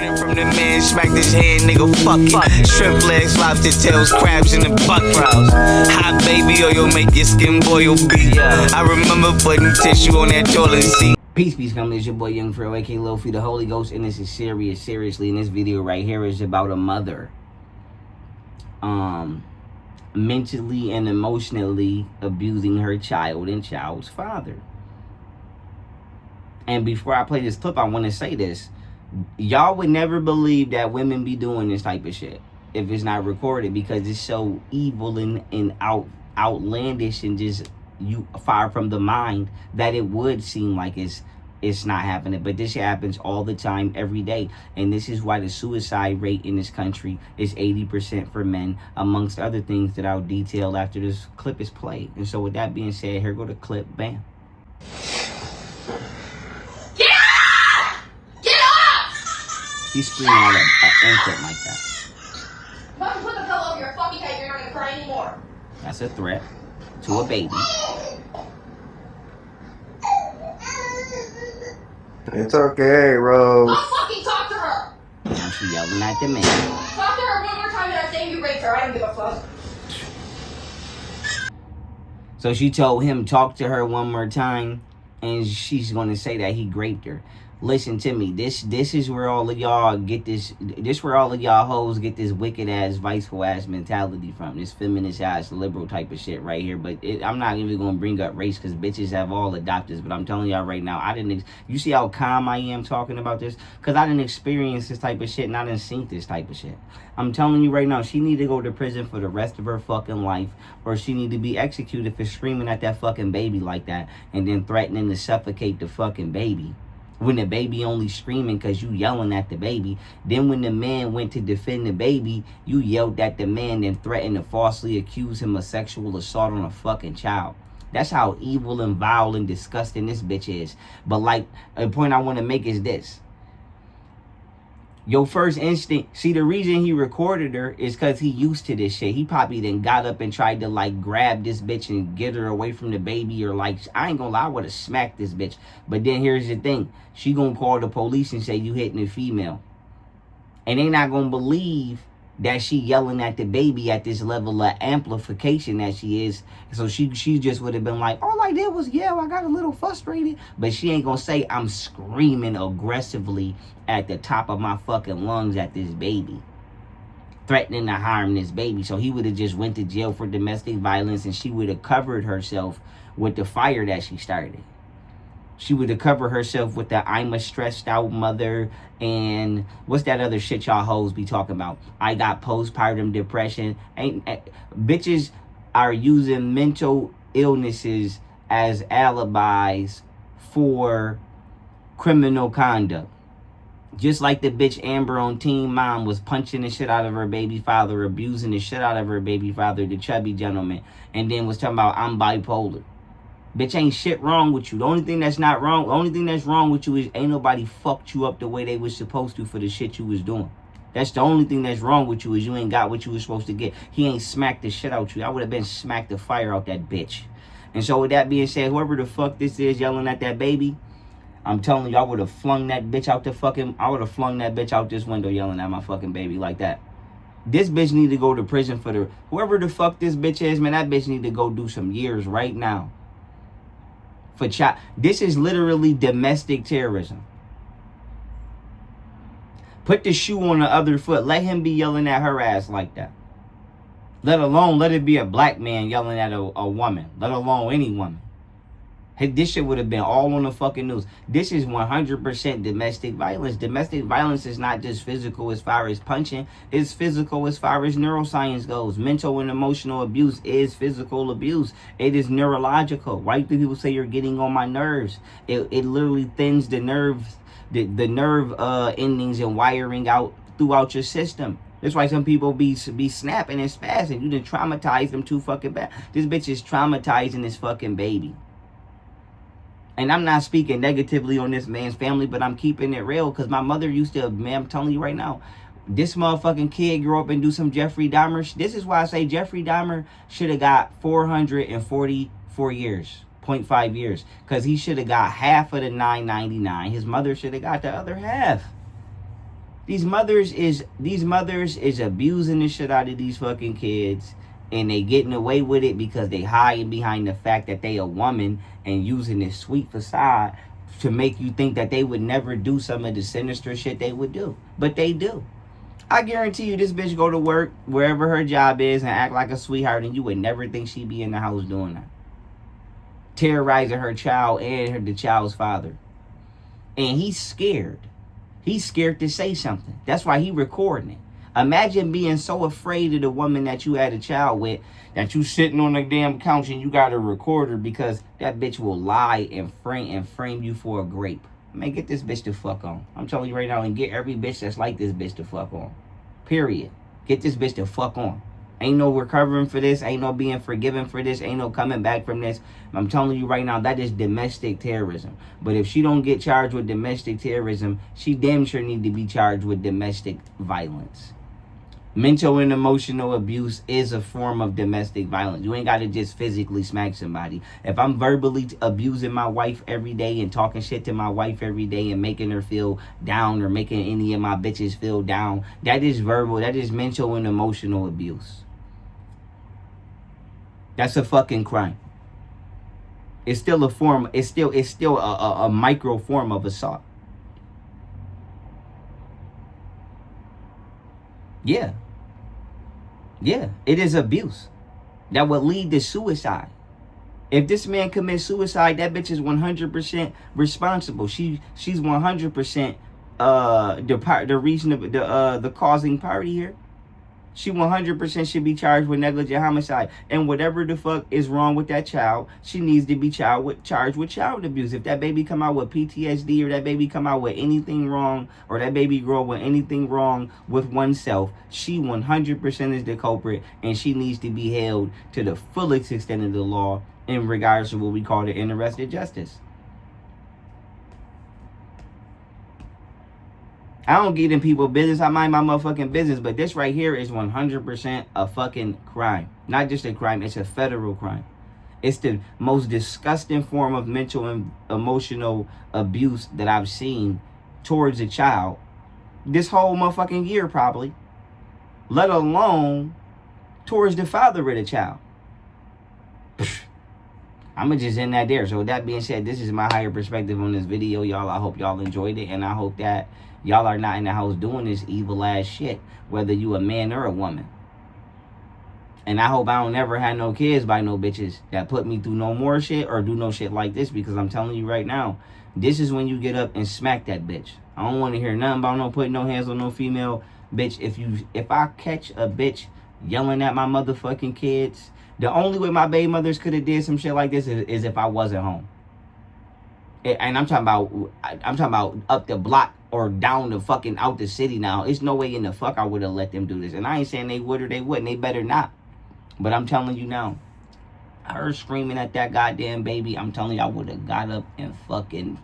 Running from the man, smacked his head, nigga, fuck it. Shrimp legs, lobster tails, crabs in the bucket. Hot baby, or you'll make your skin boil beat. I remember putting tissue on that toilet seat. Peace, family. It's your boy Young Pharaoh, aka Lil Fee, the Holy Ghost, and this is serious. Seriously, in this video right here is about a mother mentally and emotionally abusing her child and child's father. And before I play this clip, I want to say this. Y'all would never believe that women be doing this type of shit if it's not recorded, because it's so evil and outlandish and just far from the mind that it would seem like it's not happening. But this shit happens all the time, every day. And this is why the suicide rate in this country is 80% for men, amongst other things that I'll detail after this clip is played. And so with that being said, here go the clip. Bam. He's screaming at an infant like that. Fucking put the pillow over your fucking head. You're not gonna cry anymore. That's a threat to a baby. It's okay, Rose. Don't fucking talk to her. Now she yelling at the man. Talk to her one more time and I'm saying you raped her. I don't give a fuck. So she told him, talk to her one more time, and she's gonna say that he raped her. Listen to me. This is where all of y'all get this. This where all of y'all hoes get this wicked ass, viceful ass mentality from. This feminist ass, liberal type of shit right here. But I'm not even gonna bring up race because bitches have all adopters. But I'm telling y'all right now, you see how calm I am talking about this? Because I didn't experience this type of shit and I didn't seen this type of shit. I'm telling you right now, she need to go to prison for the rest of her fucking life, or she need to be executed for screaming at that fucking baby like that and then threatening to suffocate the fucking baby. When the baby only screaming because you yelling at the baby. Then when the man went to defend the baby, you yelled at the man and threatened to falsely accuse him of sexual assault on a fucking child. That's how evil and vile and disgusting this bitch is. But like, a point I want to make is this. Your first instinct, see, the reason he recorded her is because he used to this shit. He probably then got up and tried to like grab this bitch and get her away from the baby, or like, I ain't gonna lie, I would have smacked this bitch. But then here's the thing. She gonna call the police and say you hitting a female. And they not gonna believe that she yelling at the baby at this level of amplification that she is. So she just would have been like, all I did was yell, I got a little frustrated. But she ain't gonna say I'm screaming aggressively at the top of my fucking lungs at this baby, threatening to harm this baby. So he would have just went to jail for domestic violence, and she would have covered herself with the fire that she started. She would have covered herself with the I'm a stressed out mother, and what's that other shit y'all hoes be talking about? I got postpartum depression. Bitches are using mental illnesses as alibis for criminal conduct. Just like the bitch Amber on Teen Mom was punching the shit out of her baby father, abusing the shit out of her baby father, the chubby gentleman, and then was talking about I'm bipolar. Bitch, ain't shit wrong with you. The only thing that's not wrong, the only thing that's wrong with you is ain't nobody fucked you up the way they was supposed to for the shit you was doing. That's the only thing that's wrong with you, is you ain't got what you was supposed to get. He ain't smacked the shit out you. I would have been smacked the fire out that bitch. And so with that being said, whoever the fuck this is yelling at that baby, I'm telling you, I would have flung that bitch out I would have flung that bitch out this window yelling at my fucking baby like that. This bitch need to go to prison for whoever the fuck this bitch is, man, that bitch need to go do some years right now. This is literally domestic terrorism. Put the shoe on the other foot. Let him be yelling at her ass like that. Let it be a black man yelling at a woman. Let alone any woman. This shit would have been all on the fucking news. This is 100% domestic violence. Domestic violence is not just physical as far as punching. It's physical as far as neuroscience goes. Mental and emotional abuse is physical abuse. It is neurological. Why do people say you're getting on my nerves? It literally thins the nerves, the nerve endings and wiring out throughout your system. That's why some people be snapping and spazzing. You done traumatize them too fucking bad. This bitch is traumatizing this fucking baby. And I'm not speaking negatively on this man's family, but I'm keeping it real, because my mother used to, man, I'm telling you right now, this motherfucking kid grow up and do some Jeffrey Dahmer. This is why I say Jeffrey Dahmer should have got 444 years, 0.5 years, because he should have got half of the 999. His mother should have got the other half. These mothers is abusing the shit out of these fucking kids, and they getting away with it because they hiding behind the fact that they a woman and using this sweet facade to make you think that they would never do some of the sinister shit they would do. But they do. I guarantee you this bitch go to work wherever her job is and act like a sweetheart, and you would never think she'd be in the house doing that. Terrorizing her child and the child's father. And he's scared. He's scared to say something. That's why he recording it. Imagine being so afraid of the woman that you had a child with that you sitting on the damn couch and you got a recorder because that bitch will lie and frame you for a grape. Man, get this bitch the fuck on. I'm telling you right now, and get every bitch that's like this bitch the fuck on. Period. Get this bitch the fuck on. Ain't no recovering for this. Ain't no being forgiven for this. Ain't no coming back from this. I'm telling you right now, that is domestic terrorism. But if she don't get charged with domestic terrorism, she damn sure need to be charged with domestic violence. Mental and emotional abuse is a form of domestic violence. You ain't got to just physically smack somebody. If I'm verbally abusing my wife every day and talking shit to my wife every day and making her feel down or making any of my bitches feel down, that is verbal. That is mental and emotional abuse. That's a fucking crime. It's still a form. It's still a micro form of assault. Yeah. Yeah, it is abuse that would lead to suicide. If this man commits suicide, that bitch is 100% responsible. She's 100% the reason of the causing party here. She 100% should be charged with negligent homicide. And whatever the fuck is wrong with that child, she needs to be charged with child abuse. If that baby come out with PTSD, or that baby come out with anything wrong, or that baby grow with anything wrong with oneself, she 100% is the culprit, and she needs to be held to the fullest extent of the law in regards to what we call the interested justice. I don't get in people's business. I mind my motherfucking business. But this right here is 100% a fucking crime. Not just a crime. It's a federal crime. It's the most disgusting form of mental and emotional abuse that I've seen towards a child this whole motherfucking year probably. Let alone towards the father of the child. I'ma just end that there. So with that being said, this is my higher perspective on this video, y'all. I hope y'all enjoyed it. And I hope that y'all are not in the house doing this evil ass shit, whether you a man or a woman. And I hope I don't never have no kids by no bitches that put me through no more shit or do no shit like this, because I'm telling you right now, this is when you get up and smack that bitch. I don't want to hear nothing about no putting no hands on no female bitch. If I catch a bitch yelling at my motherfucking kids, the only way my baby mothers could have did some shit like this is if I wasn't home. And I'm talking about up the block or down the fucking out the city now. It's no way in the fuck I would have let them do this. And I ain't saying they would or they wouldn't. They better not. But I'm telling you now, her screaming at that goddamn baby, I'm telling you, I would have got up and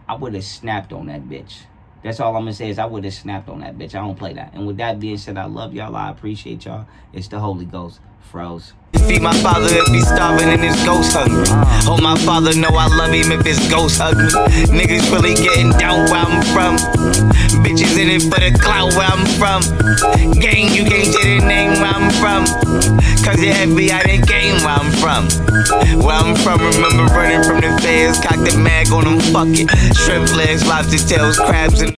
I would have snapped on that bitch. That's all I'm going to say is I would have snapped on that bitch. I don't play that. And with that being said, I love y'all. I appreciate y'all. It's the Holy Ghost. Froze. Feed my father if he's starving and his ghost hungry. Hope my father know I love him if his ghost hug me. Niggas really getting down where I'm from. Bitches in it for the clout where I'm from. Gang, you can't say the name where I'm from. Cause the FBI didn't game where I'm from. Where I'm from, remember running from the feds. Cock the mag on them, fuck it. Shrimp legs, lobster tails, crabs and